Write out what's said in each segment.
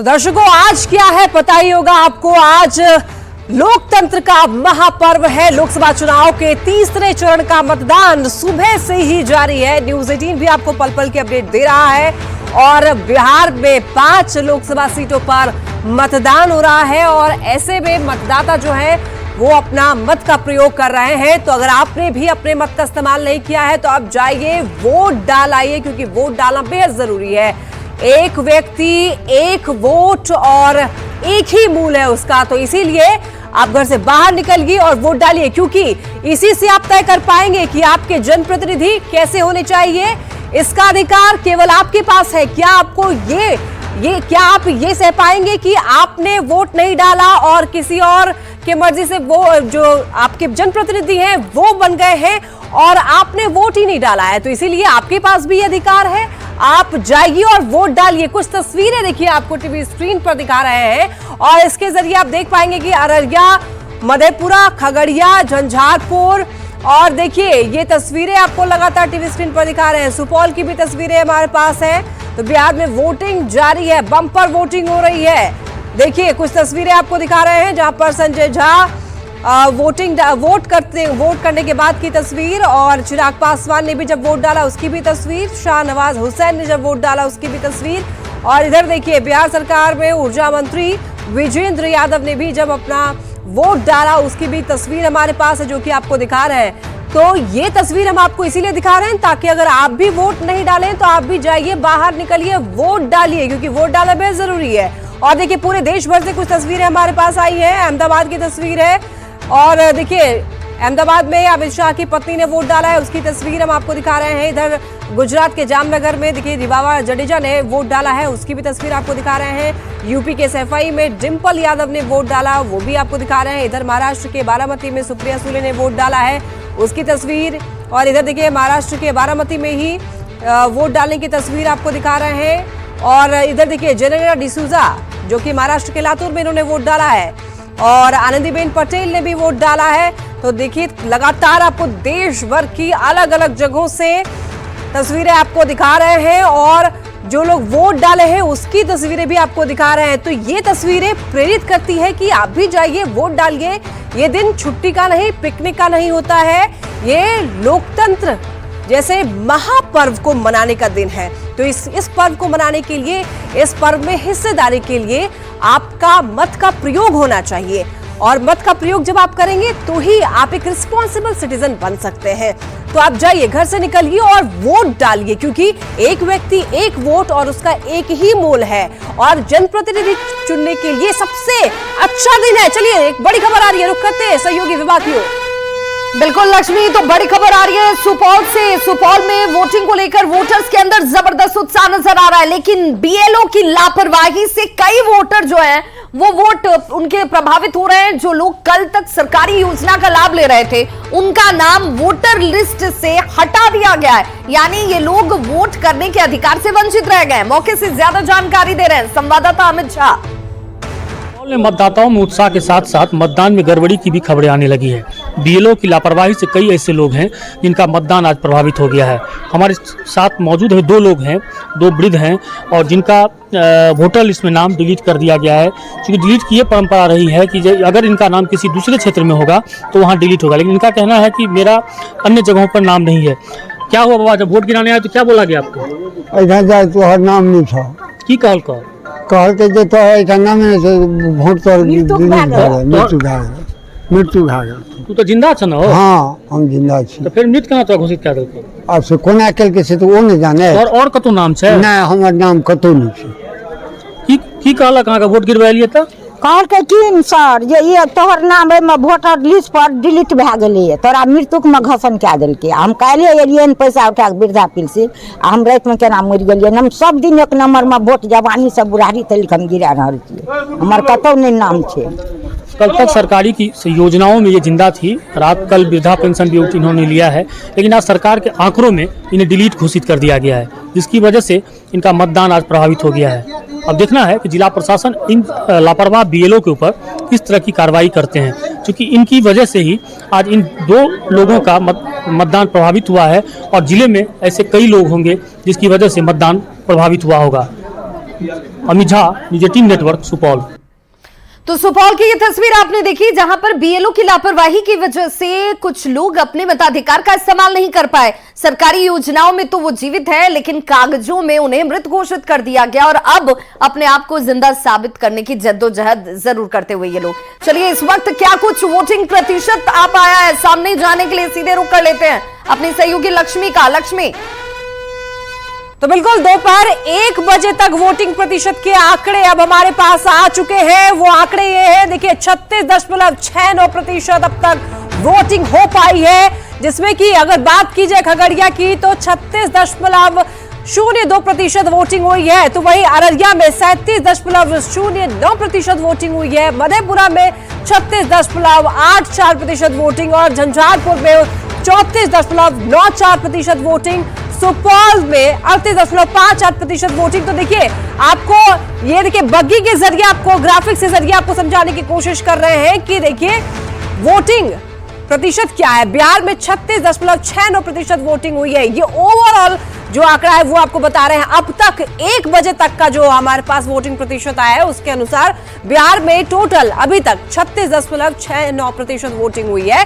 तो दर्शकों, आज क्या है पता ही होगा आपको। आज लोकतंत्र का महापर्व है। लोकसभा चुनाव के तीसरे चरण का मतदान सुबह से ही जारी है। न्यूज़ 18 भी आपको पल पल की अपडेट दे रहा है और बिहार में 5 लोकसभा सीटों पर मतदान हो रहा है और ऐसे में मतदाता जो है वो अपना मत का प्रयोग कर रहे हैं। तो अगर आपने भी अपने मत का इस्तेमाल नहीं किया है तो आप जाइए, वोट डाल आइए, क्योंकि वोट डालना बेहद जरूरी है। एक व्यक्ति एक वोट और एक ही मूल है उसका, तो इसीलिए आप घर से बाहर निकलिए और वोट डालिए, क्योंकि इसी से आप तय कर पाएंगे कि आपके जनप्रतिनिधि कैसे होने चाहिए। इसका अधिकार केवल आपके पास है। क्या आपको क्या आप ये सह पाएंगे कि आपने वोट नहीं डाला और किसी और के मर्जी से वो जो आपके जनप्रतिनिधि हैं वो बन गए हैं और आपने वोट ही नहीं डाला है? तो इसीलिए आपके पास भी अधिकार है। आप जाइए और वोट डालिए। कुछ तस्वीरें देखिए आपको टीवी स्क्रीन पर दिखा रहे हैं और इसके जरिए आप देख पाएंगे कि अररिया, मधेपुरा, खगड़िया, झंझारपुर और देखिए ये तस्वीरें आपको लगातार टीवी स्क्रीन पर दिखा रहे हैं। सुपौल की भी तस्वीरें हमारे पास हैं। तो बिहार में वोटिंग जारी है, बम्पर वोटिंग हो रही है। देखिए कुछ तस्वीरें आपको दिखा रहे हैं जहां पर संजय झा वोट करने के बाद की तस्वीर और चिराग पासवान ने भी जब वोट डाला उसकी भी तस्वीर, शाहनवाज हुसैन ने जब वोट डाला उसकी भी तस्वीर और इधर देखिए बिहार सरकार में ऊर्जा मंत्री विजेंद्र यादव ने भी जब अपना वोट डाला उसकी भी तस्वीर हमारे पास है, जो कि आपको दिखा रहे हैं। तो ये तस्वीर हम आपको इसीलिए दिखा रहे हैं ताकि अगर आप भी वोट नहीं डालें तो आप भी जाइए, बाहर निकलिए, वोट डालिए, क्योंकि वोट डालना बेहद जरूरी है। और देखिए पूरे देश भर से कुछ तस्वीरें हमारे पास आई है। अहमदाबाद की तस्वीर है और देखिए अहमदाबाद में अमित शाह की पत्नी ने वोट डाला है, उसकी तस्वीर हम आपको दिखा रहे हैं। इधर गुजरात के जामनगर में देखिए रिवावा जडेजा ने वोट डाला है, उसकी भी तस्वीर आपको दिखा रहे हैं। यूपी के सफाई में डिंपल यादव ने वोट डाला, वो भी आपको दिखा रहे हैं। इधर महाराष्ट्र के बारामती में सुप्रिया सुले ने वोट डाला है, उसकी तस्वीर। और इधर देखिए महाराष्ट्र के बारामती में ही वोट डालने की तस्वीर आपको दिखा रहे हैं। और इधर देखिए जेनेलिया डिसूजा जो कि महाराष्ट्र के लातूर में इन्होंने वोट डाला है और आनंदीबेन पटेल ने भी वोट डाला है। तो देखिए लगातार आपको देश भर की अलग अलग जगहों से तस्वीरें आपको दिखा रहे हैं और जो लोग वोट डाले हैं उसकी तस्वीरें भी आपको दिखा रहे हैं। तो ये तस्वीरें प्रेरित करती है कि आप भी जाइए, वोट डालिए। ये दिन छुट्टी का नहीं, पिकनिक का नहीं होता है, ये लोकतंत्र जैसे महापर्व को मनाने का दिन है। तो इस पर्व को मनाने के लिए, इस पर्व में हिस्सेदारी के लिए आपका मत का प्रयोग होना चाहिए और मत का प्रयोग जब आप करेंगे तो ही आप एक रिस्पॉन्सिबल सिटीजन बन सकते हैं। तो आप जाइए, घर से निकलिए और वोट डालिए, क्योंकि एक व्यक्ति एक वोट और उसका एक ही मोल है और जनप्रतिनिधि चुनने के लिए सबसे अच्छा दिन है। चलिए एक बड़ी खबर आ रही है, रुक करते हैं सहयोगी विभाग की ओर। बिल्कुल लक्ष्मी, तो बड़ी खबर आ रही है सुपौल से। सुपौल में वोटिंग को लेकर वोटर्स के अंदर जबरदस्त उत्साह नजर आ रहा है, लेकिन बीएलओ की लापरवाही से कई वोटर जो हैं वो वोट उनके प्रभावित हो रहे हैं। जो लोग कल तक सरकारी योजना का लाभ ले रहे थे उनका नाम वोटर लिस्ट से हटा दिया गया है, यानी ये लोग वोट करने के अधिकार से वंचित रह गए। मौके से ज्यादा जानकारी दे रहे हैं संवाददाता अमित झा। मतदाताओं में उत्साह के साथ साथ मतदान में गड़बड़ी की भी खबरें आने लगी है। बीएलओ की लापरवाही से कई ऐसे लोग हैं जिनका मतदान आज प्रभावित हो गया है। हमारे साथ मौजूद है 2 लोग हैं, 2 वृद्ध हैं और जिनका वोटर लिस्ट में नाम डिलीट कर दिया गया है। क्योंकि डिलीट की ये परंपरा रही है कि अगर इनका नाम किसी दूसरे क्षेत्र में होगा तो वहाँ डिलीट होगा, लेकिन इनका कहना है कि मेरा अन्य जगहों पर नाम नहीं है। क्या हुआ बाबा, जब वोट गिराने आए तो क्या बोला गया आपको? इधर जाए तो हर नाम नहीं था की कहल के जो तो नाम वोट तो मृत्यु भा गया। तू तो जिंदा छ न हो? हाँ हम जिंदा छी। तो फिर मृत केना तो घोषित कर देलको? अब से कोना केल के से तो वो नहीं जाने। और कतो नाम छे? नहीं हमर नाम कतो नहीं छै। की कहलक अहाँ के वोट गिरवालिए त? कहल के कि सर ये तोहर नाम में वोटर लिस्ट पर डिलीट भए गेलै, तोरा मृत्युक में घोषण कए देलकै। हम काल्हि एलियै पैसा उठा के वृद्धा पेंशन हम रात में केना मरि गेलियै। हम सब दिन 1 नंबर में वोट जवानी से बुढ़ारी तक हम गिरा रहल छियै, हमर कतौ नहीं नाम छै। कल तक सरकारी की योजनाओं में ये जिंदा थी। रात कल वृद्धा पेंशन भी इन्होंने लिया है, लेकिन आज सरकार के आंकड़ों में इन्हें डिलीट घोषित कर दिया गया है, जिसकी वजह से इनका मतदान आज प्रभावित हो गया है। अब देखना है कि जिला प्रशासन इन लापरवाह बीएलओ के ऊपर किस तरह की कार्रवाई करते हैं, क्योंकि इनकी वजह से ही आज इन 2 लोगों का मतदान प्रभावित हुआ है और जिले में ऐसे कई लोग होंगे जिसकी वजह से मतदान प्रभावित हुआ होगा। Amit Jha, news 18 network, Supaul. तो सुपौल की ये तस्वीर आपने देखी जहां पर बीएलओ की लापरवाही की वजह से कुछ लोग अपने मताधिकार का इस्तेमाल नहीं कर पाए। सरकारी योजनाओं में तो वो जीवित है, लेकिन कागजों में उन्हें मृत घोषित कर दिया गया और अब अपने आप को जिंदा साबित करने की जद्दोजहद जरूर करते हुए ये लोग। चलिए, इस वक्त क्या कुछ वोटिंग प्रतिशत आ पाया है, सामने जाने के लिए सीधे रुख कर लेते हैं अपनी सहयोगी लक्ष्मी का। लक्ष्मी, तो बिल्कुल दोपहर 1 बजे तक वोटिंग प्रतिशत के आंकड़े अब हमारे पास आ चुके हैं। वो आंकड़े ये हैं, देखिए 36.69% अब तक वोटिंग हो पाई है, जिसमें कि अगर बात की जाए खगड़िया की तो 36.02% वोटिंग हुई है। तो वहीं अररिया में 37.09% वोटिंग हुई है, मधेपुरा में 36.84% वोटिंग और झंझारपुर में 34.94% वोटिंग, सुपौल में 38.58% वोटिंग। तो देखिए आपको ये देखिए बग्गी के जरिए आपको ग्राफिक्स के जरिए आपको समझाने की कोशिश कर रहे हैं कि देखिए वोटिंग प्रतिशत क्या है। बिहार में 36.69% वोटिंग हुई है। ये ओवरऑल जो आंकड़ा है वो आपको बता रहे हैं। अब तक 1 बजे तक का जो हमारे पास वोटिंग प्रतिशत आया है उसके अनुसार बिहार में टोटल अभी तक 36.69% वोटिंग हुई है,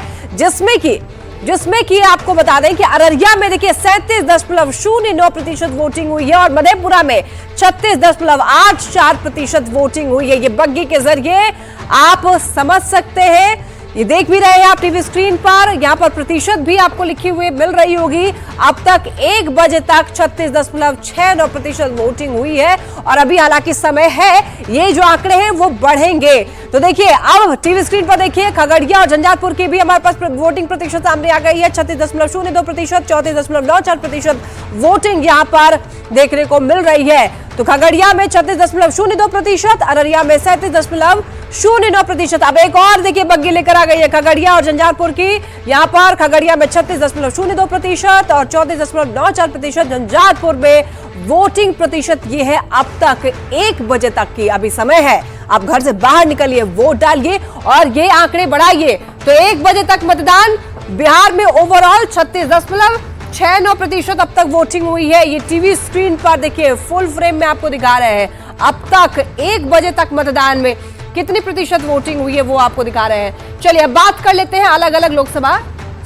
जिसमें कि आपको बता दें कि अररिया में देखिए 37.09% वोटिंग हुई है और मधेपुरा में 36.84% वोटिंग हुई है। ये बग्गी के जरिए आप समझ सकते हैं, ये देख भी रहे हैं आप टीवी स्क्रीन पर, यहाँ पर प्रतिशत भी आपको लिखी हुई मिल रही होगी। अब तक 1 बजे तक 36.69% वोटिंग हुई है और अभी हालांकि समय है, ये जो आंकड़े हैं वो बढ़ेंगे। तो देखिए अब टीवी स्क्रीन पर देखिए खगड़िया और झंझारपुर की भी हमारे पास वोटिंग प्रतिशत सामने आ गई है। 36.02%, 34.94% वोटिंग यहाँ पर देखने को मिल रही है। तो खगड़िया में 36.02%, अररिया में 37.09%। अब एक और देखिए बग्गी लेकर आ गई है खगड़िया और झंझारपुर की। यहाँ पर खगड़िया में 36.02% और 34.94% झंझारपुर में वोटिंग प्रतिशत ये है अब तक 1 बजे तक की अभी समय है। आप घर से बाहर निकलिए, वोट डालिए और ये आंकड़े बढ़ाइए। तो 1 बजे तक मतदान, बिहार में ओवरऑल 36.69% अब तक वोटिंग हुई है। ये टीवी स्क्रीन पर देखिए फुल फ्रेम में आपको दिखा रहे हैं। अब तक 1 बजे तक मतदान में कितनी प्रतिशत वोटिंग हुई है वो आपको दिखा रहे हैं। चलिए अब बात कर लेते हैं अलग अलग लोकसभा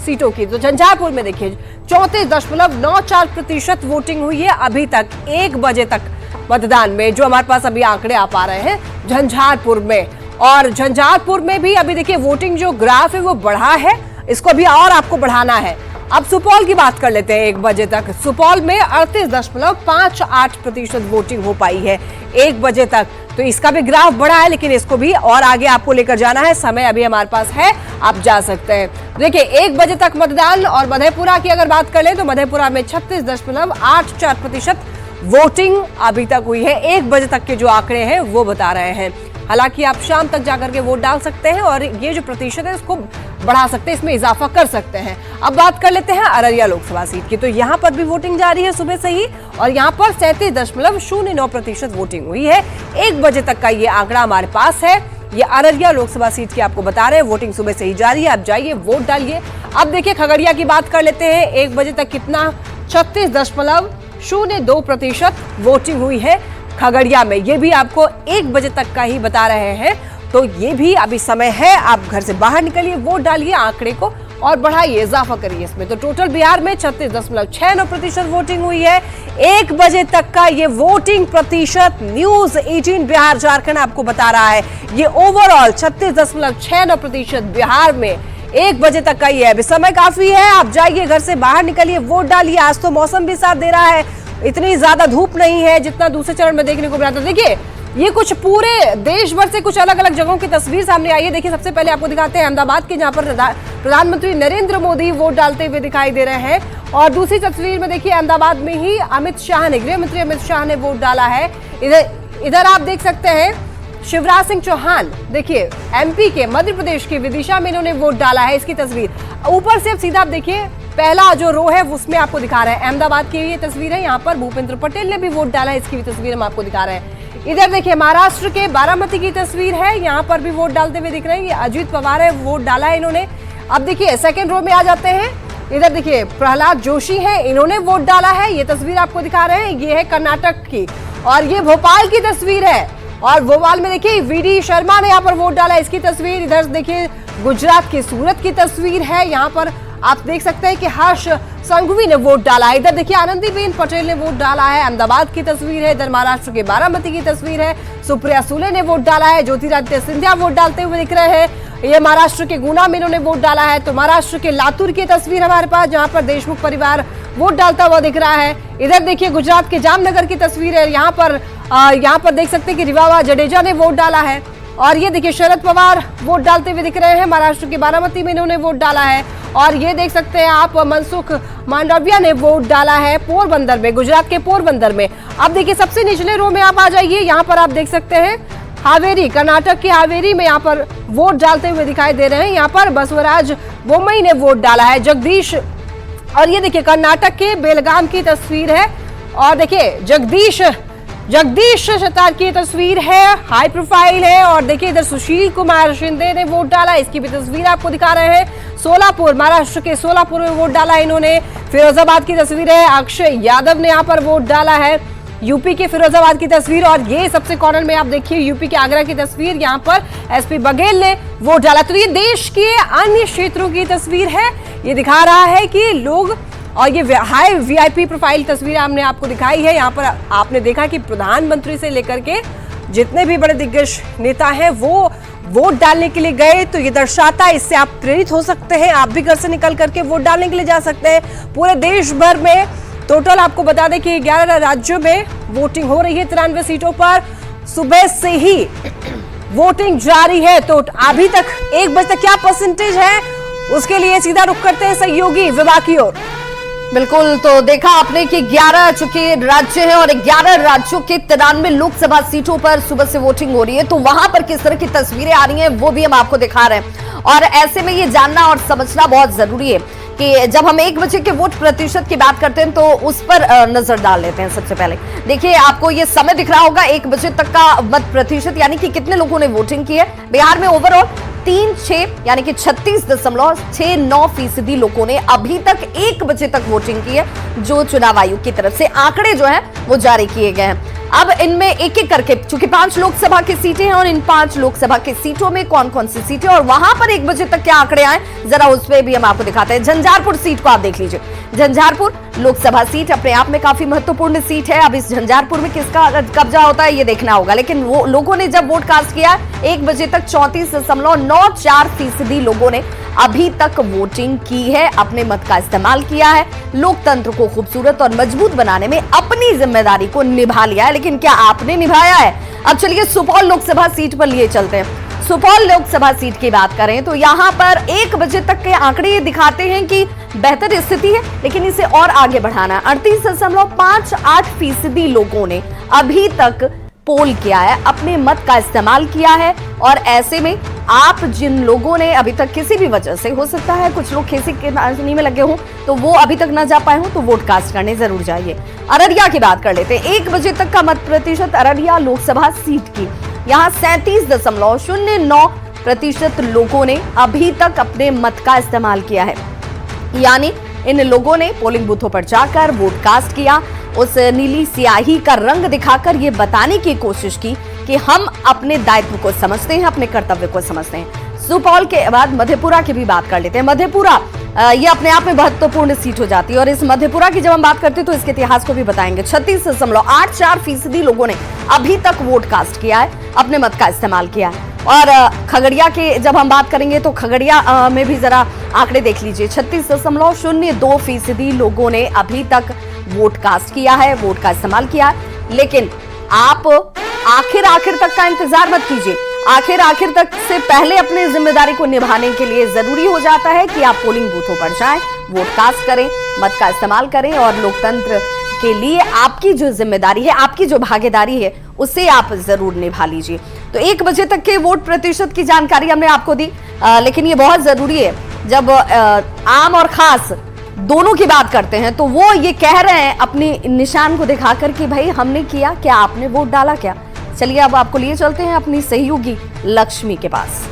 सीटों की। तो झंझारपुर में देखिए 34.94% वोटिंग हुई है अभी तक 1 बजे तक मतदान में, जो हमारे पास अभी आंकड़े आ पा रहे हैं झंझारपुर में। और झंझारपुर में भी अभी देखिए वोटिंग जो ग्राफ है वो बढ़ा है, इसको भी और आपको बढ़ाना है। अब सुपौल की बात कर लेते हैं। 1 बजे तक सुपौल में 38.58% वोटिंग हो पाई है 1 बजे तक। तो इसका भी ग्राफ बढ़ा है, लेकिन इसको भी और आगे आपको लेकर जाना है, समय अभी हमारे पास है, आप जा सकते हैं। देखिए 1 बजे तक मतदान और मधेपुरा की अगर बात कर ले तो मधेपुरा में 36.84% वोटिंग अभी तक हुई है। 1 बजे तक के जो आंकड़े हैं वो बता रहे हैं। हालांकि आप शाम तक जाकर के वोट डाल सकते हैं और ये जो प्रतिशत है इसको बढ़ा सकते हैं, इसमें इजाफा कर सकते हैं। अब बात कर लेते हैं अररिया लोकसभा सीट की। तो यहाँ पर भी वोटिंग जारी है सुबह से ही और यहाँ पर 37.09% वोटिंग हुई है। 1 बजे तक का ये आंकड़ा हमारे पास है। ये अररिया लोकसभा सीट की आपको बता रहे हैं, वोटिंग सुबह से ही जारी है। आप जाइए वोट डालिए। अब देखिए खगड़िया की बात कर लेते हैं। 1 बजे तक कितना 36.02% वोटिंग हुई है खगड़िया में। ये भी आपको 1 बजे तक का ही बता रहे हैं। तो ये भी अभी समय है, आप घर से बाहर निकलिए, वोट डालिए, आंकड़े को और बढ़ाइए, इजाफा करिए इसमें। तो टोटल बिहार में 36.69% वोटिंग हुई है। 1 बजे तक का ये वोटिंग प्रतिशत न्यूज 18 बिहार झारखंड आपको बता रहा है। ये ओवरऑल 36.69% बिहार में 1 बजे तक का ही है। अभी समय काफी है, आप जाइए घर से बाहर निकलिए, वोट डालिए। आज तो मौसम भी साथ दे रहा है, इतनी ज्यादा धूप नहीं है जितना दूसरे चरण में देखने को मिला था। देखिए ये कुछ पूरे देश भर से कुछ अलग अलग जगहों की तस्वीर सामने आई है। देखिए सबसे पहले आपको दिखाते हैं अहमदाबाद की, जहां पर प्रधानमंत्री नरेंद्र मोदी वोट डालते हुए दिखाई दे रहे हैं। और दूसरी तस्वीर में देखिए अहमदाबाद में ही अमित शाह ने, गृह मंत्री अमित शाह ने वोट डाला है। इधर आप देख सकते हैं शिवराज सिंह चौहान, देखिए एमपी के, मध्य प्रदेश के विदिशा में इन्होंने वोट डाला है। इसकी तस्वीर ऊपर से अब सीधा आप देखिए, पहला जो रो है उसमें आपको दिखा रहे हैं अहमदाबाद की ये तस्वीर है। यहाँ पर भूपेंद्र पटेल ने भी वोट डाला है, इसकी भी तस्वीर हम आपको दिखा रहे हैं। इधर देखिए महाराष्ट्र के बारामती की तस्वीर है, यहाँ पर भी वोट डालते हुए दिख रहे हैं। ये अजीत पवार है, वोट डाला है इन्होंने। अब देखिए सेकंड रो में आ जाते हैं। इधर देखिए प्रहलाद जोशी है, इन्होंने वोट डाला है, ये तस्वीर आपको दिखा रहे हैं। ये है कर्नाटक की और ये भोपाल की तस्वीर है और भोपाल में देखिए वीडी शर्मा ने यहाँ पर वोट डाला, इसकी तस्वीर। इधर देखिए गुजरात की सूरत की तस्वीर है, यहाँ पर आप देख सकते हैं कि हर्ष संघवी ने वोट डाला है। इधर देखिए आनंदीबेन पटेल ने वोट डाला है, अहमदाबाद की तस्वीर है। इधर महाराष्ट्र के बारामती की तस्वीर है, सुप्रिया सुले ने वोट डाला है। ज्योतिरादित्य सिंधिया वोट डालते हुए दिख रहे हैं, ये महाराष्ट्र के गुना में इन्होंने वोट डाला है। तो महाराष्ट्र के लातूर की तस्वीर हमारे पास, जहां पर देशमुख परिवार वोट डालता हुआ दिख रहा है। इधर देखिए गुजरात के जामनगर की तस्वीर है, यहाँ पर देख सकते हैं कि रिवावा जडेजा ने वोट डाला है। और ये देखिए शरद पवार वोट डालते हुए दिख रहे हैं, महाराष्ट्र के बारामती में इन्होंने वोट डाला है। और ये देख सकते हैं आप मनसुख मांडविया ने वोट डाला है पोरबंदर में, गुजरात के पोरबंदर में। अब देखिए सबसे निचले रो में आप आ जाइए, यहाँ पर आप देख सकते हैं हावेरी, कर्नाटक के हावेरी में यहाँ पर वोट डालते हुए दिखाई दे रहे हैं। यहाँ पर बसवराज बोम्मई ने वोट डाला है, जगदीश। और ये देखिए कर्नाटक के बेलगाम की तस्वीर है और देखिए जगदीश शतार की तस्वीर है, हाई प्रोफाइल है। और देखिए इधर सुशील कुमार शिंदे ने वोट डाला, इसकी भी तस्वीर आपको दिखा रहे हैं। सोलापुर, महाराष्ट्र के सोलापुर में वोट डाला इन्होंने। फिरोजाबाद की तस्वीर है, अक्षय यादव ने यहाँ पर वोट डाला है, यूपी के फिरोजाबाद की तस्वीर। और ये सबसे कॉर्नर में आप देखिए यूपी के आगरा की तस्वीर, यहाँ पर एसपी बघेल ने वोट डाला। तो ये देश के अन्य क्षेत्रों की तस्वीर है, ये दिखा रहा है कि लोग, और ये हाई वीआईपी प्रोफाइल तस्वीर हमने आपको दिखाई है। यहाँ पर आपने देखा कि प्रधानमंत्री से लेकर के जितने भी बड़े दिग्गज नेता हैं वो वोट डालने के लिए गए। तो ये दर्शाता है, इससे आप प्रेरित हो सकते हैं, आप भी घर से निकल करके वोट डालने के लिए जा सकते हैं। पूरे देश भर में टोटल आपको बता दें कि 11 राज्यों में वोटिंग हो रही है, 93 सीटों पर सुबह से ही वोटिंग जारी है। तो अभी तक 1 बजे तक क्या परसेंटेज है, उसके लिए सीधा रुख करते हैं सहयोगी विभाग की ओर। बिल्कुल, तो देखा आपने कि 11 चुके राज्य हैं और 11 राज्यों के 93 लोकसभा सीटों पर सुबह से वोटिंग हो रही है। तो वहां पर किस तरह की तस्वीरें आ रही हैं वो भी हम आपको दिखा रहे हैं। और ऐसे में ये जानना और समझना बहुत जरूरी है कि जब हम 1 बजे के वोट प्रतिशत की बात करते हैं तो उस पर नजर डाल लेते हैं। सबसे पहले देखिए आपको ये समय दिख रहा होगा 1 बजे तक का मत प्रतिशत, यानी कि कितने लोगों ने वोटिंग की है। बिहार में ओवरऑल 3.6 यानी कि 36.69% लोगों ने अभी तक 1 बजे तक वोटिंग की है, जो चुनाव आयोग की तरफ से आंकड़े जो है वो जारी किए गए हैं। अब इनमें एक एक करके, चूंकि 5 लोकसभा की सीटें हैं और इन 5 लोकसभा की सीटों में कौन कौन सी सीटें और वहां पर 1 बजे तक क्या आंकड़े आए, जरा उस पर भी हम आपको दिखाते हैं। झंझारपुर सीट को आप देख लीजिए। झंझारपुर लोकसभा सीट अपने आप में काफी महत्वपूर्ण सीट है। अब इस झंझारपुर में किसका कब्जा होता है ये देखना होगा, लेकिन वो लोगों ने जब वोट कास्ट किया 1 बजे तक 34.94% लोगों ने अभी तक वोटिंग की है, अपने मत का इस्तेमाल किया है, लोकतंत्र को खूबसूरत और मजबूत बनाने में अपनी जिम्मेदारी को निभा लिया है। लेकिन क्या आपने निभाया है? अब चलिए सुपौल लोकसभा सीट पर लिए चलते हैं। सुपौल लोकसभा सीट की बात करें तो यहां पर 1 बजे तक के आंकड़े ये दिखाते हैं कि बेहतर स्थिति है, लेकिन इसे और आगे बढ़ाना। 38.58% लोगों ने अभी तक पोल किया है, अपने मत का इस्तेमाल किया है। और ऐसे में आप जिन लोगों ने अभी तक किसी भी वजह से, हो सकता है कुछ लोग खेती के नाचनी में लगे हों तो वो अभी तक ना जा पाए हों, तो वोट कास्ट करने जरूर जाइए। अररिया की बात कर लेते हैं। 1 बजे तक का मत प्रतिशत अररिया लोकसभा सीट की, यहाँ 37.09% लोगों ने अभी तक अपने मत का इस्तेमाल किया है। यानी इन लोगों ने पोलिंग बूथों पर जाकर वोट कास्ट किया, उस नीली स्याही का रंग दिखाकर ये बताने की कोशिश की कि हम अपने दायित्व को समझते हैं, अपने कर्तव्य को समझते हैं। सुपौल के बाद मधेपुरा की भी बात कर लेते हैं। मधेपुरा ये अपने आप में महत्वपूर्ण सीट हो जाती है और इस मधेपुरा की जब हम बात करते हैं तो इसके इतिहास को भी बताएंगे। 36.84% लोगों ने अभी तक वोट कास्ट किया है, अपने मत का इस्तेमाल किया है। और खगड़िया के जब हम बात करेंगे तो खगड़िया में भी जरा आंकड़े देख लीजिए। 36.02% लोगों ने अभी तक वोट कास्ट किया है, वोट का इस्तेमाल किया है। लेकिन आप आखिर तक का इंतजार मत कीजिए। आखिर तक से पहले अपनी जिम्मेदारी को निभाने के लिए जरूरी हो जाता है कि आप पोलिंग बूथों पर जाएं, वोट कास्ट करें, मत का इस्तेमाल करें और लोकतंत्र के लिए आपकी जो जिम्मेदारी है, आपकी जो भागीदारी है, उसे आप जरूर निभा लीजिए। तो 1 बजे तक के वोट प्रतिशत की जानकारी हमने आपको दी, लेकिन ये बहुत जरूरी है। जब आम और खास दोनों की बात करते हैं तो वो ये कह रहे हैं अपनी निशान को दिखाकर कि भाई हमने किया क्या, आपने वोट डाला क्या। चलिए अब आपको लिए चलते हैं अपनी सहयोगी लक्ष्मी के पास।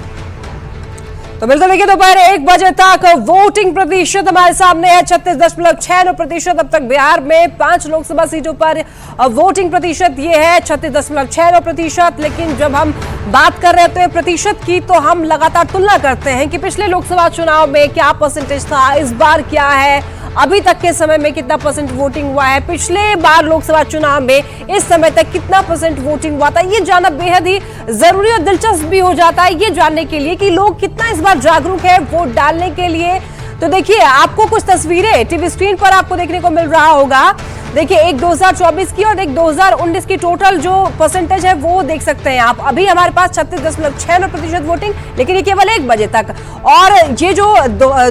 तो बिल्कुल देखिए दोपहर 1 बजे तक वोटिंग प्रतिशत हमारे सामने है 36.69%। अब तक बिहार में 5 लोकसभा सीटों पर वोटिंग प्रतिशत ये है 36.69%। लेकिन जब हम बात कर रहे हैं प्रतिशत की, तो हम लगातार तुलना करते हैं कि पिछले लोकसभा चुनाव में क्या परसेंटेज था, इस बार क्या है, अभी तक के समय में कितना परसेंट वोटिंग हुआ है, पिछले बार लोकसभा चुनाव में इस समय तक कितना परसेंट वोटिंग हुआ था। ये जानना बेहद ही जरूरी और दिलचस्प भी हो जाता है ये जानने के लिए कि लोग कितना इस बार जागरूक है वोट डालने के लिए। तो देखिए, आपको कुछ तस्वीरें टीवी स्क्रीन पर आपको देखने को मिल रहा होगा। देखिए, एक 2024 की और एक 2019 की टोटल जो परसेंटेज है वो देख सकते हैं आप। अभी हमारे पास 36.96% वोटिंग, लेकिन ये केवल 1 बजे तक। और ये जो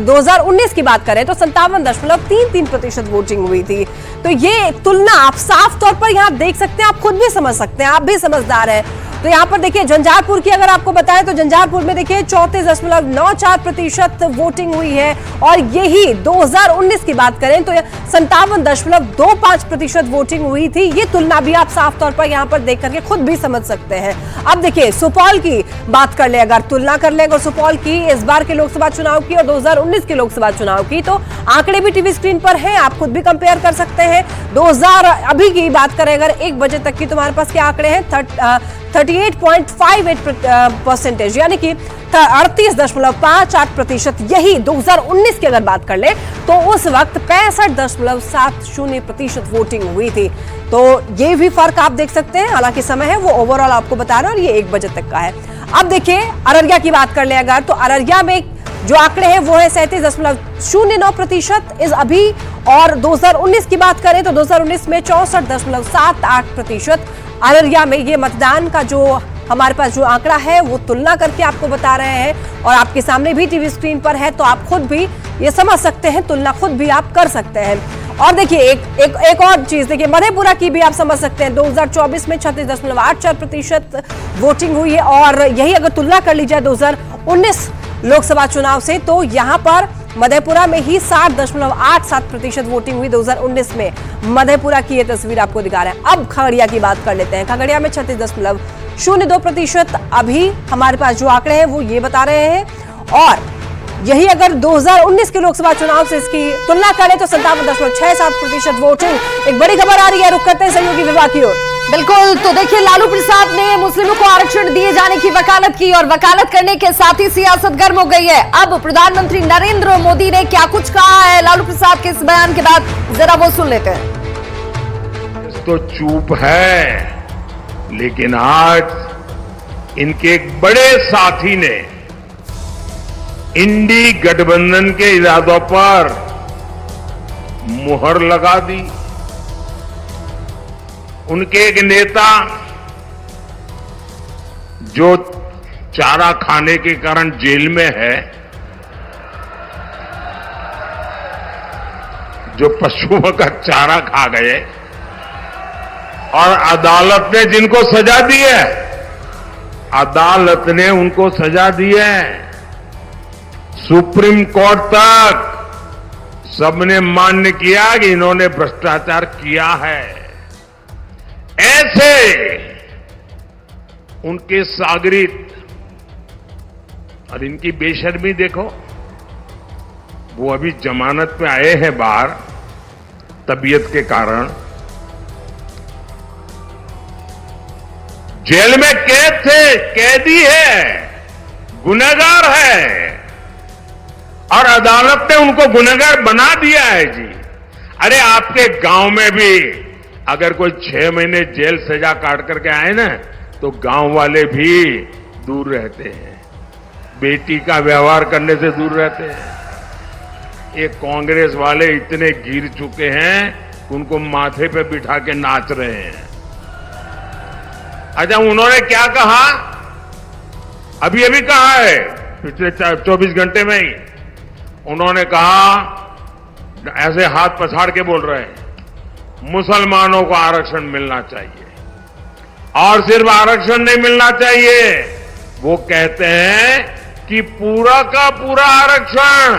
2019 की बात करें तो 57.33% वोटिंग हुई थी। तो ये तुलना आप साफ तौर पर यहाँ देख सकते हैं, आप खुद भी समझ सकते हैं, आप भी समझदार हैं। तो यहाँ पर देखिए, झंझारपुर की अगर आपको बताएं तो झंझारपुर में देखिए 34.94% वोटिंग हुई है। और यही 2019 की बात करें तो 57.25% वोटिंग हुई थी। ये तुलना भी आप साफ तौर पर यहाँ पर देख करके खुद भी समझ सकते हैं। अब देखिए, सुपौल की बात कर ले, अगर तुलना कर ले अगर सुपौल की इस बार के लोकसभा चुनाव की और 2019 के लोकसभा चुनाव की, तो आंकड़े भी टीवी स्क्रीन पर हैं, आप खुद भी कंपेयर कर सकते हैं। 2000 अभी की बात करें अगर 1 बजे तक की, तुम्हारे पास क्या आंकड़े हैं? 38.58%, यानी कि 38.58%। यही 2019 की अगर बात कर ले तो उस वक्त 65.70% वोटिंग हुई थी। तो ये भी फर्क आप देख सकते हैं। हालांकि समय है वो ओवरऑल आपको बता रहे हैं और ये 1 बजे तक का है। अब देखिए, अररिया की बात कर ले अगर, तो अररिया में जो आंकड़े हैं वो है 37.09% इस अभी। और 2019 की बात करें तो 2019 में 64.78% अररिया में ये मतदान का जो हमारे पास जो आंकड़ा है वो तुलना करके आपको बता रहे हैं। और आपके सामने भी टीवी स्क्रीन पर है, तो आप खुद भी ये समझ सकते हैं, तुलना खुद भी आप कर सकते हैं। और देखिए, एक और चीज देखिए, मधेपुरा की भी आप समझ सकते हैं। 2024 में 36.84% वोटिंग हुई है। और यही अगर तुलना कर ली जाए 2019 लोकसभा चुनाव से, तो यहाँ पर मधेपुरा में ही 60.87% वोटिंग हुई 2019 में। मधेपुरा की ये तस्वीर आपको दिखा रहे हैं। अब खगड़िया की बात कर लेते हैं। खगड़िया में 36.02% अभी हमारे पास जो आंकड़े हैं वो ये बता रहे हैं। और यही अगर 2019 के लोकसभा चुनाव से इसकी तुलना करें तो 57.67% वोटिंग। एक बड़ी खबर आ रही है, रुक करते हैं सहयोगी विभाग की ओर। बिल्कुल, तो देखिए, लालू प्रसाद ने मुस्लिमों को आरक्षण दिए जाने की वकालत की और वकालत करने के साथ ही सियासत गर्म हो गई है। अब प्रधानमंत्री नरेंद्र मोदी ने क्या कुछ कहा है लालू प्रसाद के इस बयान के बाद, जरा वो सुन लेते हैं। तो चुप है, लेकिन आज इनके एक बड़े साथी ने इंडी गठबंधन के इरादों पर मुहर लगा दी। उनके एक नेता जो चारा खाने के कारण जेल में है, जो पशुओं का चारा खा गए, और अदालत ने जिनको सजा दी है, अदालत ने उनको सजा दी है, सुप्रीम कोर्ट तक सबने मान्य किया कि इन्होंने भ्रष्टाचार किया है। ऐसे उनके सागरित और इनकी बेशर्मी देखो। वो अभी जमानत पे आए हैं बाहर तबीयत के कारण, जेल में कैद थे, कैदी है, गुनहगार है, और अदालत ने उनको गुनहगार बना दिया है जी। अरे आपके गांव में भी अगर कोई 6 महीने जेल सजा काट करके आए ना, तो गांव वाले भी दूर रहते हैं, बेटी का व्यवहार करने से दूर रहते हैं। ये कांग्रेस वाले इतने गिर चुके हैं, उनको माथे पे बिठा के नाच रहे हैं। अच्छा, उन्होंने क्या कहा? अभी कहा है पिछले 24 घंटे में ही उन्होंने कहा, ऐसे हाथ पछाड़ के बोल रहे हैं, मुसलमानों को आरक्षण मिलना चाहिए। और सिर्फ आरक्षण नहीं मिलना चाहिए, वो कहते हैं कि पूरा का पूरा आरक्षण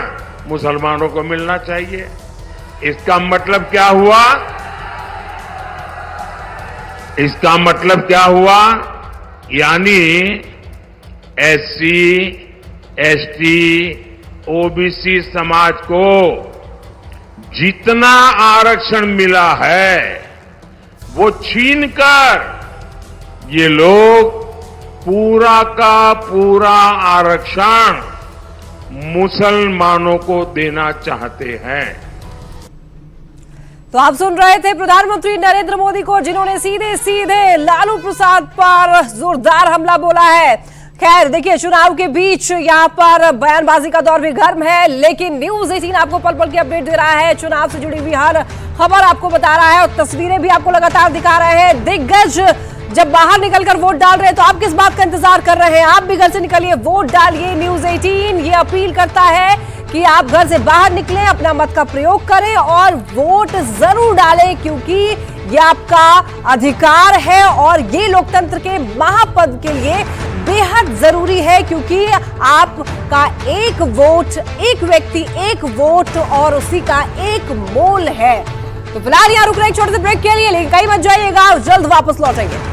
मुसलमानों को मिलना चाहिए। इसका मतलब क्या हुआ? इसका मतलब क्या हुआ? यानी एससी, एसटी, ओबीसी समाज को जितना आरक्षण मिला है वो छीनकर ये लोग पूरा का पूरा आरक्षण मुसलमानों को देना चाहते हैं। तो आप सुन रहे थे प्रधानमंत्री नरेंद्र मोदी को, जिन्होंने सीधे सीधे लालू प्रसाद पर जोरदार हमला बोला है। खैर देखिए, चुनाव के बीच यहाँ पर बयानबाजी का दौर भी गर्म है, लेकिन न्यूज 18 आपको पल पल की अपडेट दे रहा है। चुनाव से जुड़ी हुई हर खबर आपको बता रहा है और तस्वीरें भी आपको लगातार दिखा रहे हैं। दिग्गज जब बाहर निकलकर वोट डाल रहे हैं तो आप किस बात का इंतजार कर रहे हैं? आप भी घर से निकलिए, वोट डालिए। न्यूज 18 ये अपील करता है कि आप घर से बाहर निकलें, अपना मत का प्रयोग करें और वोट जरूर डालें, क्योंकि ये आपका अधिकार है और ये लोकतंत्र के महापद के लिए बेहद जरूरी है, क्योंकि आपका एक वोट, एक व्यक्ति एक वोट और उसी का एक मोल है। तो फिलहाल यहाँ रुक रहे एक छोटे से ब्रेक के लिए, लेकिन कहीं मत जाइएगा, जल्द वापस लौटेंगे।